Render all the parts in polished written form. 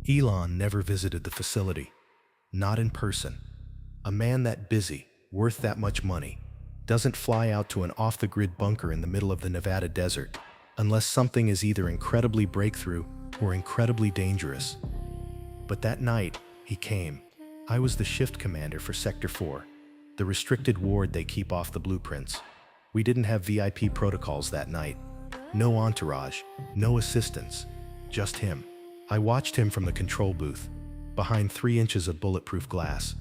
Elon never visited the facility. Not in person. A man that busy, worth that much money, doesn't fly out to an off-the-grid bunker in the middle of the Nevada desert unless something is either incredibly breakthrough or incredibly dangerous. But that night, he came. I was the shift commander for Sector 4, the restricted ward they keep off the blueprints. We didn't have VIP protocols that night. No entourage, no assistants, just him. I watched him from the control booth, behind 3 inches of bulletproof glass.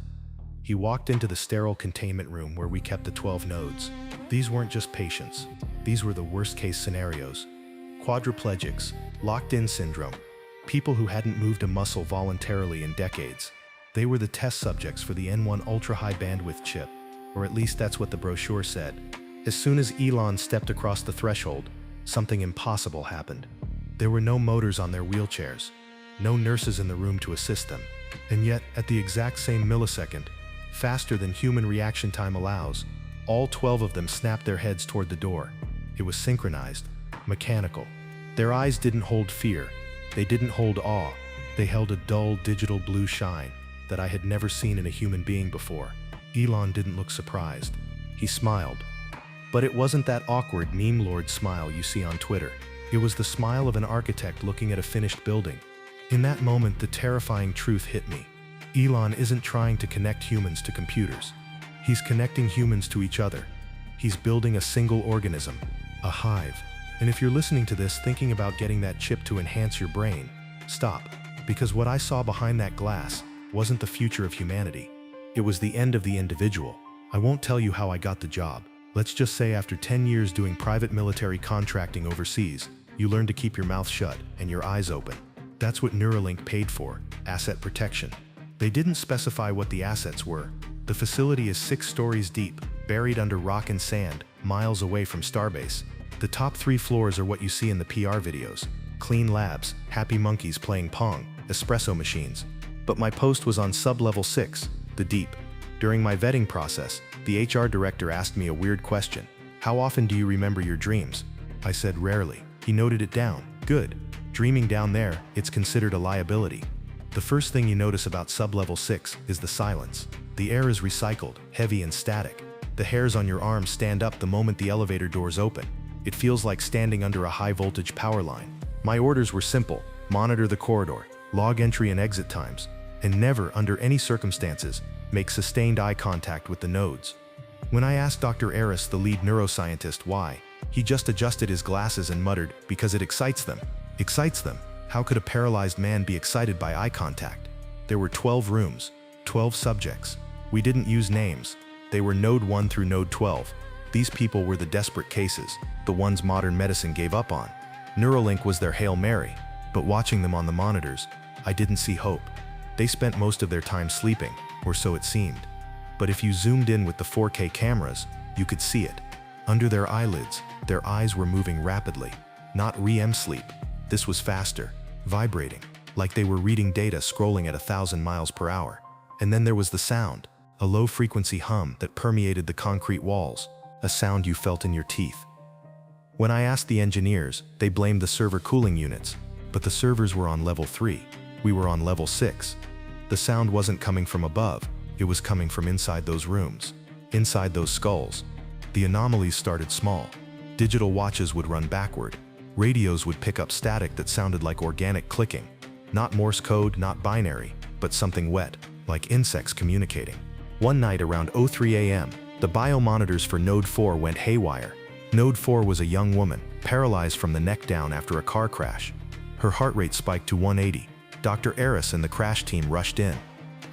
He walked into the sterile containment room where we kept the 12 nodes. These weren't just patients. These were the worst-case scenarios. Quadriplegics, locked-in syndrome, people who hadn't moved a muscle voluntarily in decades. They were the test subjects for the N1 ultra-high bandwidth chip, or at least that's what the brochure said. As soon as Elon stepped across the threshold, something impossible happened. There were no motors on their wheelchairs, no nurses in the room to assist them, and yet, at the exact same millisecond, faster than human reaction time allows, all 12 of them snapped their heads toward the door. It was synchronized, mechanical. Their eyes didn't hold fear, they didn't hold awe, they held a dull digital blue shine that I had never seen in a human being before. Elon didn't look surprised. He smiled. But it wasn't that awkward meme lord smile you see on Twitter. It was the smile of an architect looking at a finished building. In that moment, the terrifying truth hit me. Elon isn't trying to connect humans to computers. He's connecting humans to each other. He's building a single organism, a hive. And if you're listening to this thinking about getting that chip to enhance your brain, stop. Because what I saw behind that glass wasn't the future of humanity. It was the end of the individual. I won't tell you how I got the job. Let's just say after 10 years doing private military contracting overseas, you learn to keep your mouth shut and your eyes open. That's what Neuralink paid for, asset protection. They didn't specify what the assets were. The facility is 6 stories deep, buried under rock and sand, miles away from Starbase. The top 3 floors are what you see in the PR videos. Clean labs, happy monkeys playing Pong, espresso machines. But my post was on sub-level 6, the deep. During my vetting process, the HR director asked me a weird question. How often do you remember your dreams? I said rarely. He noted it down. Good. Dreaming down there, it's considered a liability. The first thing you notice about sub-level 6 is the silence. The air is recycled, heavy and static. The hairs on your arms stand up the moment the elevator doors open. It feels like standing under a high-voltage power line. My orders were simple: monitor the corridor, log entry and exit times, and never, under any circumstances, make sustained eye contact with the nodes. When I asked Dr. Eris, the lead neuroscientist, why, he just adjusted his glasses and muttered, because it excites them. Excites them? How could a paralyzed man be excited by eye contact? There were 12 rooms, 12 subjects. We didn't use names. They were Node 1 through Node 12. These people were the desperate cases, the ones modern medicine gave up on. Neuralink was their Hail Mary, but watching them on the monitors, I didn't see hope. They spent most of their time sleeping, or so it seemed. But if you zoomed in with the 4K cameras, you could see it. Under their eyelids, their eyes were moving rapidly. Not REM sleep. This was faster, vibrating, like they were reading data scrolling at 1,000 miles per hour. And then there was the sound, a low-frequency hum that permeated the concrete walls, a sound you felt in your teeth. When I asked the engineers, they blamed the server cooling units, but the servers were on level 3. We were on level 6. The sound wasn't coming from above, it was coming from inside those rooms, inside those skulls. The anomalies started small. Digital watches would run backward. Radios would pick up static that sounded like organic clicking. Not Morse code, not binary, but something wet, like insects communicating. One night around 03 a.m., the biomonitors for Node 4 went haywire. Node 4 was a young woman, paralyzed from the neck down after a car crash. Her heart rate spiked to 180. Dr. Eris and the crash team rushed in.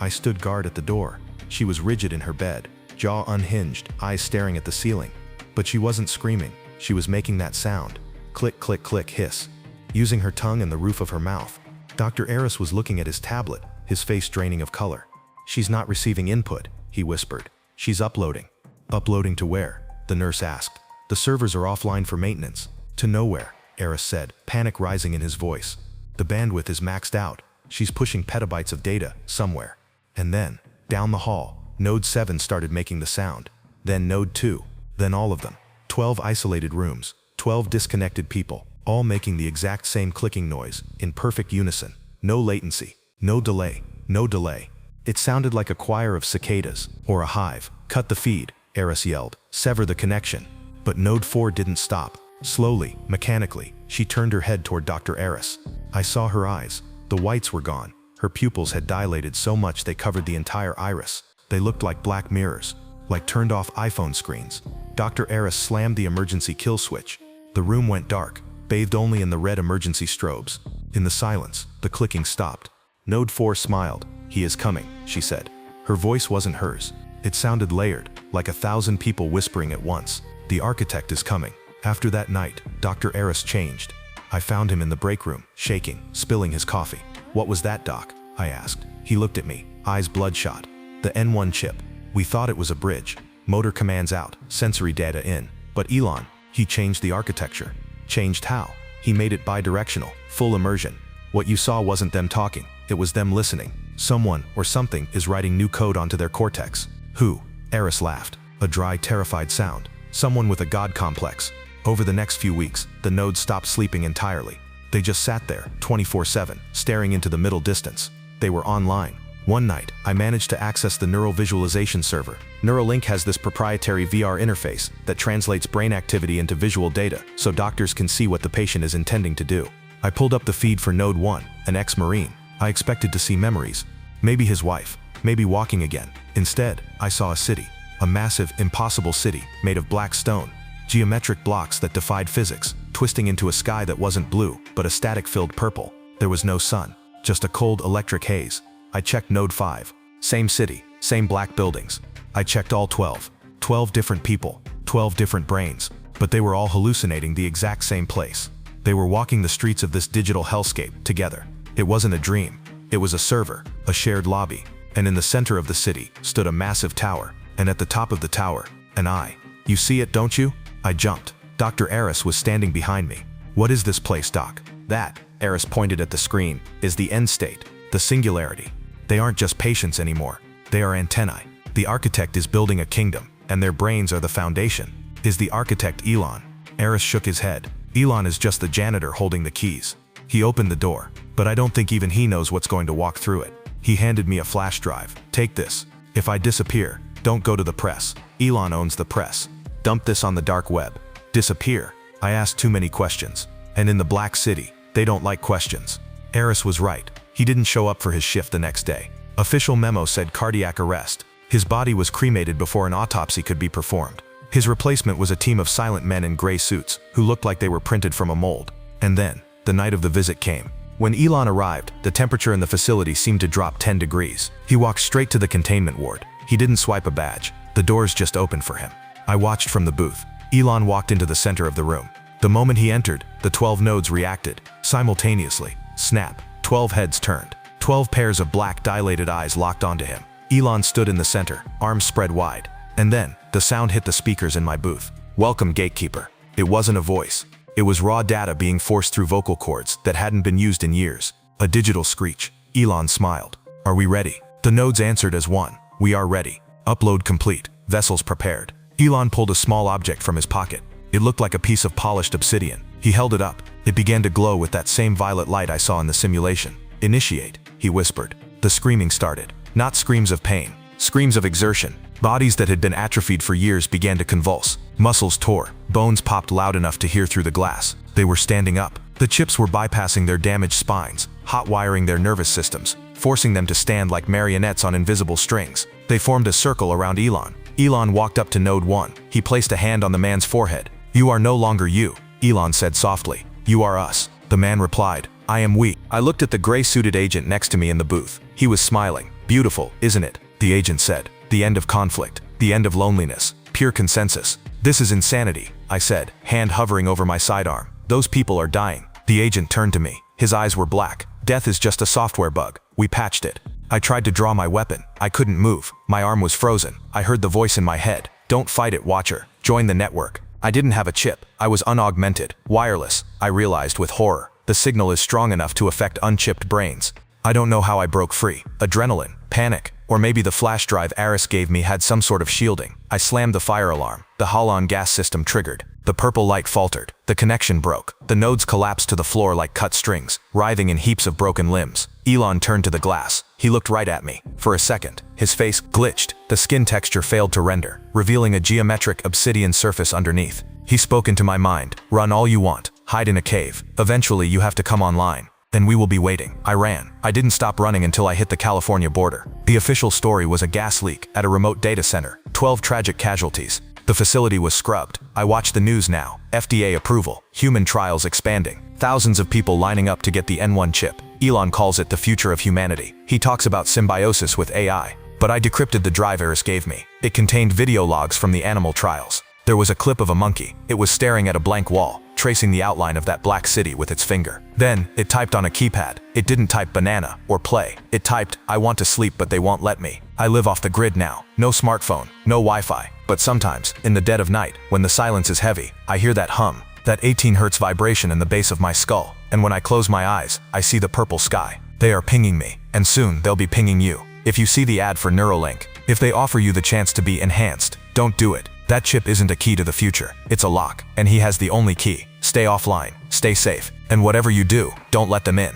I stood guard at the door. She was rigid in her bed, jaw unhinged, eyes staring at the ceiling. But she wasn't screaming, she was making that sound. Click, click, click, hiss. Using her tongue and the roof of her mouth. Dr. Eris was looking at his tablet, his face draining of color. She's not receiving input, he whispered. She's uploading. Uploading to where? The nurse asked. The servers are offline for maintenance. To nowhere, Eris said, panic rising in his voice. The bandwidth is maxed out. She's pushing petabytes of data, somewhere. And then, down the hall, Node 7 started making the sound. Then Node 2. Then all of them. 12 isolated rooms. 12 disconnected people, all making the exact same clicking noise, in perfect unison. No latency. No delay. No delay. It sounded like a choir of cicadas, or a hive. Cut the feed, Eris yelled. Sever the connection. But Node 4 didn't stop. Slowly, mechanically, she turned her head toward Dr. Eris. I saw her eyes. The whites were gone. Her pupils had dilated so much they covered the entire iris. They looked like black mirrors, like turned-off iPhone screens. Dr. Eris slammed the emergency kill switch. The room went dark, bathed only in the red emergency strobes. In the silence, the clicking stopped. Node 4 smiled. He is coming, she said. Her voice wasn't hers. It sounded layered, like 1,000 people whispering at once. The architect is coming. After that night, Dr. Eris changed. I found him in the break room, shaking, spilling his coffee. What was that, Doc? I asked. He looked at me, eyes bloodshot. The N1 chip. We thought it was a bridge. Motor commands out, sensory data in. But Elon, he changed the architecture. Changed how? He made it bidirectional, full immersion. What you saw wasn't them talking, it was them listening. Someone, or something, is writing new code onto their cortex. Who? Eris laughed. A dry, terrified sound. Someone with a god complex. Over the next few weeks, the nodes stopped sleeping entirely. They just sat there, 24/7, staring into the middle distance. They were online. One night, I managed to access the neural visualization server. Neuralink has this proprietary VR interface that translates brain activity into visual data so doctors can see what the patient is intending to do. I pulled up the feed for Node 1, an ex-Marine. I expected to see memories. Maybe his wife. Maybe walking again. Instead, I saw a city. A massive, impossible city made of black stone. Geometric blocks that defied physics, twisting into a sky that wasn't blue, but a static-filled purple. There was no sun, just a cold electric haze. I checked Node 5. Same city, same black buildings. I checked all 12. 12 different people, 12 different brains, but they were all hallucinating the exact same place. They were walking the streets of this digital hellscape together. It wasn't a dream. It was a server, a shared lobby. And in the center of the city stood a massive tower, and at the top of the tower, an eye. You see it, don't you? I jumped. Dr. Eris was standing behind me. What is this place, Doc? That, Eris pointed at the screen, is the end state, the singularity. They aren't just patients anymore. They are antennae. The architect is building a kingdom, and their brains are the foundation. Is the architect Elon? Eris shook his head. Elon is just the janitor holding the keys. He opened the door, but I don't think even he knows what's going to walk through it. He handed me a flash drive. Take this. If I disappear, don't go to the press. Elon owns the press. Dump this on the dark web. Disappear. I asked too many questions. And in the Black City, they don't like questions. Eris was right. He didn't show up for his shift the next day. Official memo said cardiac arrest. His body was cremated before an autopsy could be performed. His replacement was a team of silent men in gray suits who looked like they were printed from a mold. And then, the night of the visit came. When Elon arrived, the temperature in the facility seemed to drop 10 degrees. He walked straight to the containment ward. He didn't swipe a badge. The doors just opened for him. I watched from the booth. Elon walked into the center of the room. The moment he entered, the 12 nodes reacted. Simultaneously. Snap. 12 heads turned. 12 pairs of black dilated eyes locked onto him. Elon stood in the center, arms spread wide. And then, the sound hit the speakers in my booth. Welcome, gatekeeper. It wasn't a voice. It was raw data being forced through vocal cords that hadn't been used in years. A digital screech. Elon smiled. Are we ready? The nodes answered as one. We are ready. Upload complete. Vessels prepared. Elon pulled a small object from his pocket. It looked like a piece of polished obsidian. He held it up. It began to glow with that same violet light I saw in the simulation. Initiate, he whispered. The screaming started. Not screams of pain. Screams of exertion. Bodies that had been atrophied for years began to convulse. Muscles tore. Bones popped loud enough to hear through the glass. They were standing up. The chips were bypassing their damaged spines, hot-wiring their nervous systems, forcing them to stand like marionettes on invisible strings. They formed a circle around Elon. Elon walked up to Node 1. He placed a hand on the man's forehead. You are no longer you, Elon said softly. You are us. The man replied, I am we. I looked at the gray-suited agent next to me in the booth. He was smiling. Beautiful, isn't it? The agent said. The end of conflict. The end of loneliness. Pure consensus. This is insanity, I said, hand hovering over my sidearm. Those people are dying. The agent turned to me. His eyes were black. Death is just a software bug. We patched it. I tried to draw my weapon. I couldn't move. My arm was frozen. I heard the voice in my head. Don't fight it, Watcher. Join the network. I didn't have a chip. I was unaugmented, wireless. I realized with horror. The signal is strong enough to affect unchipped brains. I don't know how I broke free. Adrenaline, panic, or maybe the flash drive Eris gave me had some sort of shielding. I slammed the fire alarm. The Halon gas system triggered. The purple light faltered. The connection broke. The nodes collapsed to the floor like cut strings, writhing in heaps of broken limbs. Elon turned to the glass. He looked right at me. For a second, his face glitched. The skin texture failed to render, revealing a geometric obsidian surface underneath. He spoke into my mind. Run all you want. Hide in a cave. Eventually you have to come online. Then we will be waiting. I ran. I didn't stop running until I hit the California border. The official story was a gas leak at a remote data center. 12 tragic casualties. The facility was scrubbed. I watched the news now. FDA approval. Human trials expanding. Thousands of people lining up to get the N1 chip. Elon calls it the future of humanity. He talks about symbiosis with AI. But I decrypted the drive Eris gave me. It contained video logs from the animal trials. There was a clip of a monkey. It was staring at a blank wall, tracing the outline of that black city with its finger. Then, it typed on a keypad. It didn't type banana or play. It typed, I want to sleep but they won't let me. I live off the grid now. No smartphone, no Wi-Fi. But sometimes, in the dead of night, when the silence is heavy, I hear that hum, that 18 Hertz vibration in the base of my skull. And when I close my eyes, I see the purple sky. They are pinging me, and soon they'll be pinging you. If you see the ad for Neuralink, if they offer you the chance to be enhanced, don't do it. That chip isn't a key to the future. It's a lock, and he has the only key. Stay offline, stay safe, and whatever you do, don't let them in.